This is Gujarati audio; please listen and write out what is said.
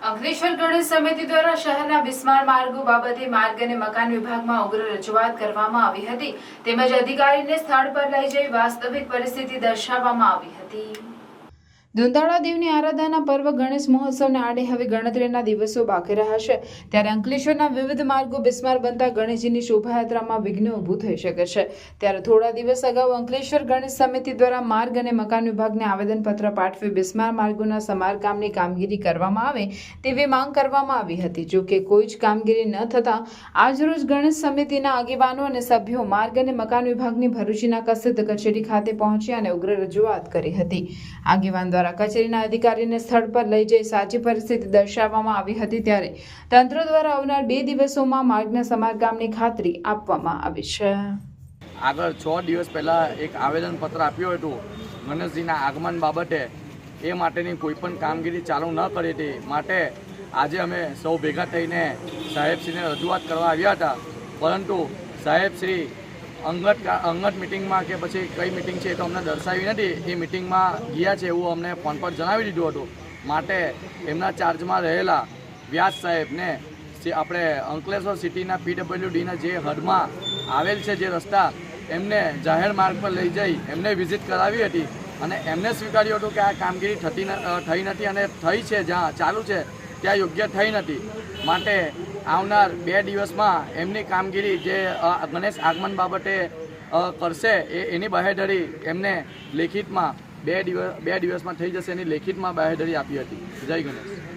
અંકલેશ્વર ગણેશ સમિતિ દ્વારા શહેરના બિસ્માર માર્ગો બાબતે માર્ગ અને મકાન વિભાગમાં ઉગ્ર રજૂઆત કરવામાં આવી હતી તેમજ અધિકારીને સ્થળ પર લઈ જઈ વાસ્તવિક પરિસ્થિતિ દર્શાવવામાં આવી હતી। દુંદાળા દેવની આરાધનાના પર્વ ગણેશ મહોત્સવને આડે હવે ગણતરીના દિવસો બાકી રહ્યા છે ત્યારે અંકલેશ્વરના વિવિધ માર્ગો બિસ્માર બનતા ગણેશજીની શોભાયાત્રામાં વિઘ્ન ઊભું થઈ શકે છે। ત્યારે થોડા દિવસ અગાઉ અંકલેશ્વર ગણેશ સમિતિ દ્વારા માર્ગ અને મકાન વિભાગને આવેદનપત્ર પાઠવી બિસ્માર માર્ગોના સમારકામની કામગીરી કરવામાં આવે તેવી માંગ કરવામાં આવી હતી। જો કે કોઈ જ કામગીરી ન થતાં આજરોજ ગણેશ સમિતિના આગેવાનો અને સભ્યો માર્ગ અને મકાન વિભાગની ભરૂચના કસિદ કચેરી ખાતે પહોંચ્યા અને ઉગ્ર રજૂઆત કરી હતી। આગેવાન દ્વારા કચેરીના અધિકારીને સ્થળ પર લઈ જઈ સાચી પરિસ્થિતિ દર્શાવવામાં આવી હતી ત્યારે તંત્ર દ્વારા આવનાર 2 દિવસોમાં માર્ગના સમારકામની ખાતરી આપવામાં આવી છે। આગળ 6 દિવસ પહેલાં એક આવેદનપત્ર આપ્યું હતું ગણેશજીના આગમન બાબતે એ માટેની કોઈ પણ કામગીરી ચાલુ ન કરી હતી માટે આજે અમે સૌ ભેગા થઈને સાહેબશ્રીને રજૂઆત કરવા આવ્યા હતા પરંતુ સાહેબશ્રી અંગત મિટિંગમાં કે પછી કઈ મિટિંગ છે એ તો અમને દર્શાવી નથી। એ મિટિંગમાં ગયા છે એવું અમને ફોન પર જણાવી દીધું હતું માટે એમના ચાર્જમાં રહેલા વ્યાસ સાહેબને આપણે અંકલેશ્વર સિટીના PWDના જે હદમાં આવેલ છે જે રસ્તા એમને જાહેર માર્ગ પર લઈ જઈ એમને વિઝિટ કરાવી હતી અને એમને સ્વીકાર્યું હતું કે આ કામગીરી થઈ નથી અને થઈ છે જ્યાં ચાલુ છે ત્યાં યોગ્ય થઈ નથી માટે આવનાર 2 દિવસમાં એમની કામગીરી જે ગણેશ આગમન બાબતે કરશે એની બાહેધરી એમને લેખિતમાં 2 દિવસમાં થઈ જશે એની લેખિતમાં બાહેધરી આપી હતી। જય ગણેશ।